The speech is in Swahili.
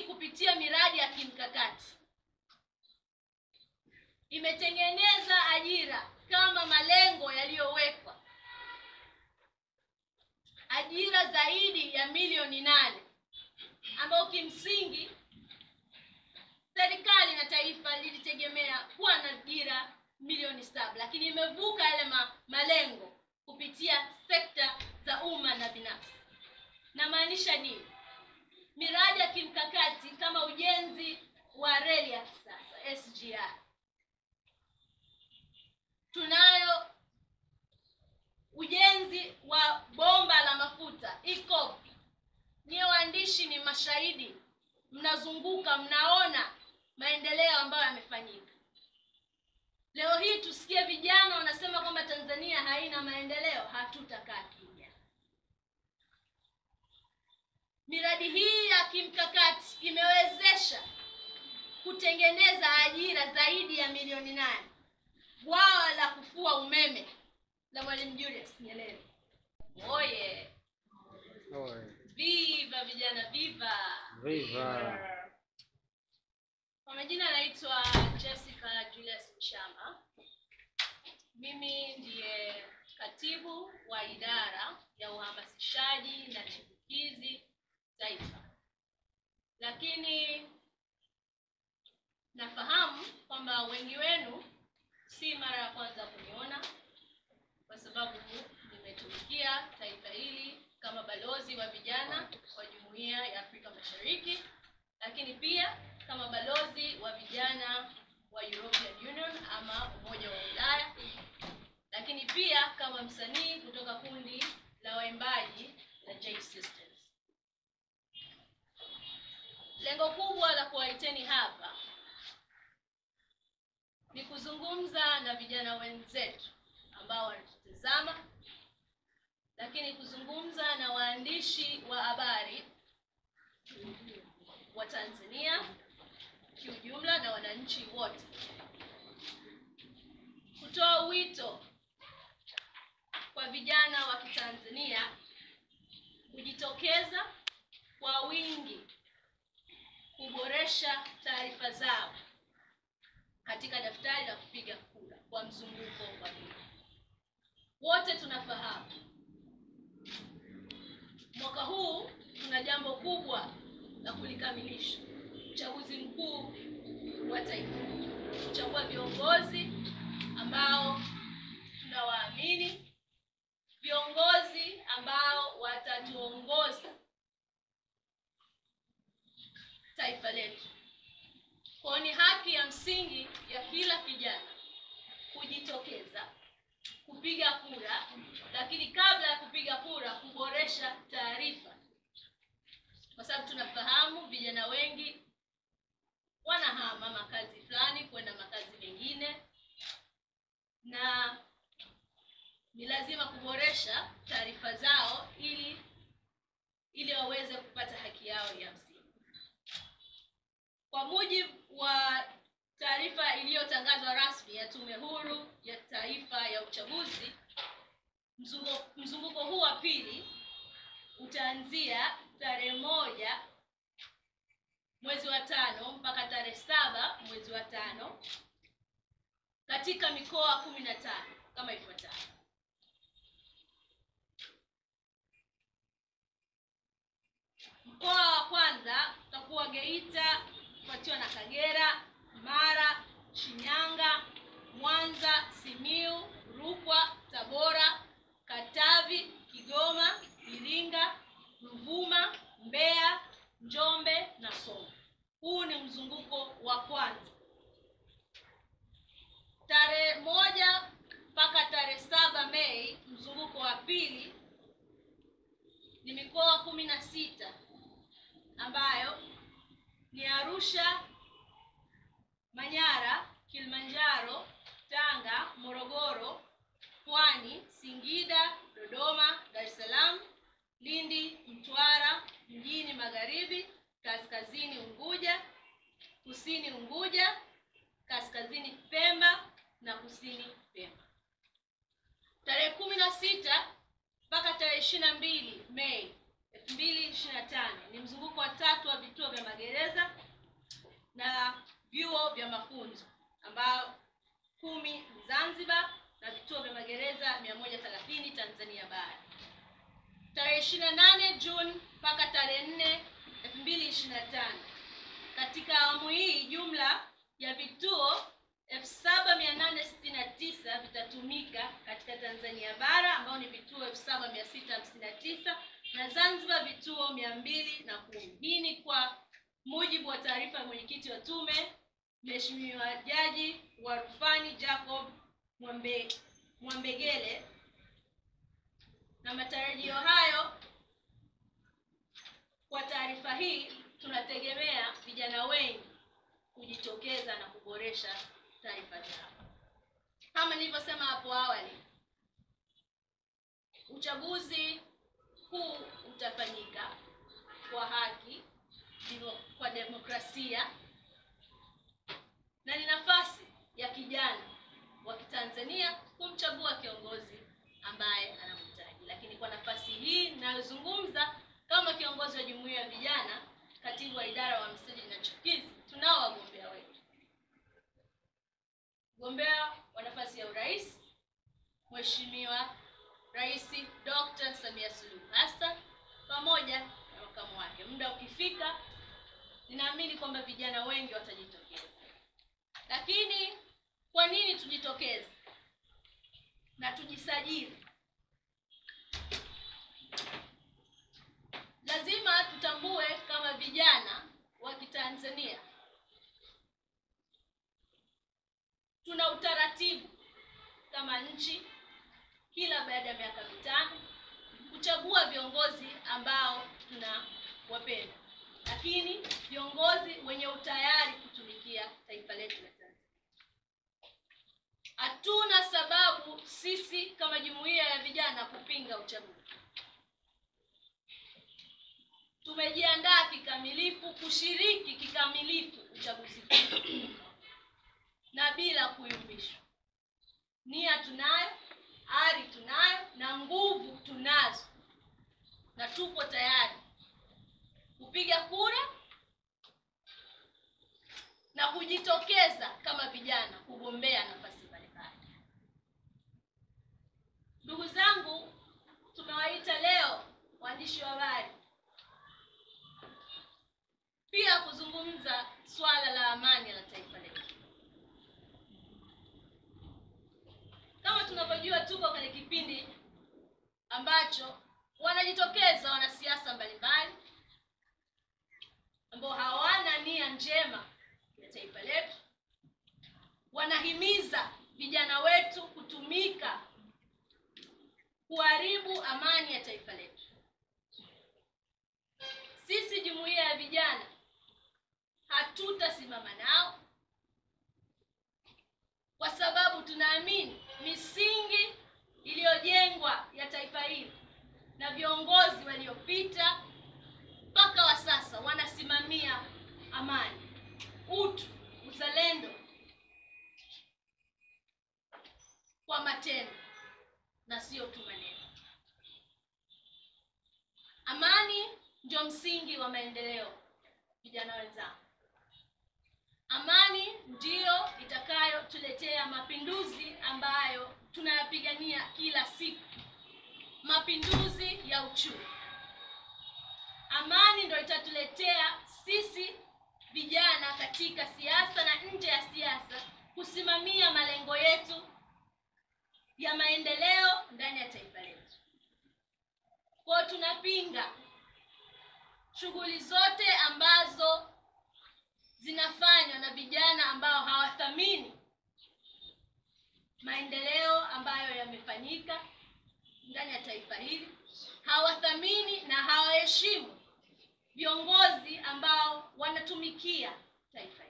kupitia miradi ya kimkakati imetengeneza ajira kama malengo yaliyowekwa, ajira zaidi ya milioni 8, ambao kimsingi serikali na taifa lilitegemea kuwa na ajira milioni 7, lakini imevuka yale malengo kupitia sekta za umma na binafsi. Na maanisha nini? Miradi ya kimkakati kama ujenzi wa reli ya kisasa SGR, tunayo ujenzi wa bomba la mafuta EACOP. Nyie waandishi ni mashahidi, mnazunguka mnaona maendeleo ambayo yamefanyika. Leo hii tusikie vijana wanasema kwamba Tanzania haina maendeleo, hatutakaa kimya. Miradi hii ya kimkakati imewezesha kutengeneza ajira zaidi ya milioni 8. Bwawa la kufua umeme la Mwalimu Julius Nyerere. Oye. Viva vijana, viva. Viva. Kwa majina naitwa Jessica Julius Mshama. Mimi ndiye katibu wa idara ya uhamasishaji na chipukizi taifa. Lakini nafahamu kwamba wengi wenu si mara ya kwanza kuniona, kwa sababu nimetumikia taifa hili kama balozi wa vijana wa Jumuiya ya Afrika Mashariki, lakini pia kama balozi wa vijana wa European Union ama Umoja wa Ulaya, lakini pia kama msanii kutoka kundi la waimbaji la J Sisters. Lengo kubwa la kuwaiteni hapa ni kuzungumza na vijana wenzetu ambao wanatutazama, lakini kuzungumza na waandishi wa habari wa Tanzania kiujumla na wananchi wote, kutoa wito kwa vijana wa Kitanzania kujitokeza kwa wingi kuboresha taarifa zao katika daftari la kupiga kura kwa mzunguko wa pili. Wote tunafahamu mwaka huu tuna jambo kubwa la kulikamilisha, uchaguzi mkuu wa taifa, kuchagua viongozi ambao tunawaamini, viongozi ambao watatuongoza taifa letu. Kwa ni haki ya msingi ya kila kijana kujitokeza kupiga kura, lakini kabla ya kupiga kura kuboresha taarifa, kwa sababu tunafahamu vijana wengi wanahama makazi fulani kwenda makazi mengine, na ni lazima kuboresha taarifa zao ili waweze kupata haki yao ya msingi. Kwa mujibu wa taarifa iliyotangazwa rasmi ya Tume Huru ya Taifa ya Uchaguzi, mzunguko huu wa pili utaanzia tarehe 1 mwezi wa 5 mpaka tarehe 7 mwezi wa 5 katika mikoa 15 kama ifuatavyo. Mkoa wa kwanza utakuwa Geita, kufuatiwa na Kagera, Mara, Shinyanga, Mwanza, Simiu, Rukwa, Tabora, Katavi, Kigoma, Iringa, Ruvuma, Mbeya, Njombe na Songwe. Huu ni mzunguko wa kwanza. Tarehe 1 mpaka tarehe 7 Mei, mzunguko wa pili, ni mikoa 16 ambayo ni Arusha, Manyara, Kilimanjaro, Tanga, Morogoro, Pwani, Singida, Dodoma, Dar es Salaam, Lindi, Mtwara, Mjini Magharibi, Kaskazini Unguja, Kusini Unguja, Kaskazini Pemba na Kusini Pemba. Tarehe 16 mpaka tarehe 22 Mei 2025 ni mzunguko wa 3 wa vituo vya magereza vyuo vya mafunzo ambao 10 Zanzibar na vituo vya magereza 130 Tanzania bara. Tarehe 28 Juni mpaka tarehe 4 2025. Katika awamu hii jumla ya vituo 7869 vitatumika katika Tanzania bara ambao ni vituo 7659 na Zanzibar vituo 210. Hii ni kwa mujibu wa taarifa ya mwenyekiti wa tume Mheshimiwa Jaji wa Rufani Jacob Mwambegele, na matarajio hayo, kwa taarifa hii tunategemea vijana wengi kujitokeza na kuboresha taifa zao. Kama nilivyosema hapo awali, uchaguzi huu utafanyika kwa haki, kwa demokrasia, na ni nafasi ya kijana wa Kitanzania kumchagua kiongozi ambaye anamhitaji. Lakini kwa nafasi hii ninayozungumza kama kiongozi wa jumuiya ya vijana, katibu wa idara wa msingi na chukizi, tunao wagombea wetu. Mgombea wa nafasi ya urais, Mheshimiwa Rais Dr. Samia Suluhu Hassan pamoja na makamu wake. Muda ukifika, ninaamini kwamba vijana wengi watajitokeza. Lakini kwa nini tujitokeze na tujisajili? Lazima tutambue kama vijana wa Kitanzania tuna utaratibu kama nchi kila baada ya miaka 5 kuchagua viongozi ambao tunawapenda, lakini viongozi wenye utayari kutumikia taifa letu la Tanzania. Hatuna sababu sisi kama jumuiya ya vijana kupinga uchaguzi. Tumejiandaa kikamilifu kushiriki kikamilifu uchaguzi huu na bila kuyumbishwa. Nia tunayo, ari tunayo na nguvu tunazo, na tupo tayari kupiga kura na kujitokeza kama vijana kugombea nafasi mbalimbali. Ndugu zangu, tumewaita leo waandishi wa habari pia kuzungumza swala la amani la taifa letu. Kama tunavyojua, tuko kwenye kipindi ambacho wanajitokeza wanasiasa mbalimbali ambao hawana nia njema ya taifa letu, wanahimiza vijana wetu kutumika kuharibu amani ya taifa letu. Sisi jumuiya ya vijana hatutasimama nao, kwa sababu tunaamini misingi iliyojengwa ya taifa hili na viongozi waliopita mpaka wa sasa wanasimamia amani, utu, uzalendo kwa matendo na sio tu maneno. Amani ndio msingi wa maendeleo, vijana wenzangu. Amani ndio itakayotuletea mapinduzi ambayo tunayapigania kila siku, mapinduzi ya uchumi. Amani ndio itatuletea sisi vijana katika siasa na nje ya siasa kusimamia malengo yetu ya maendeleo ndani ya taifa letu. Kwa tunapinga shughuli zote ambazo zinafanywa na vijana ambao hawathamini maendeleo ambayo yamefanyika ndani ya taifa hili, hawathamini na hawaheshimu viongozi ambao wanatumikia taifa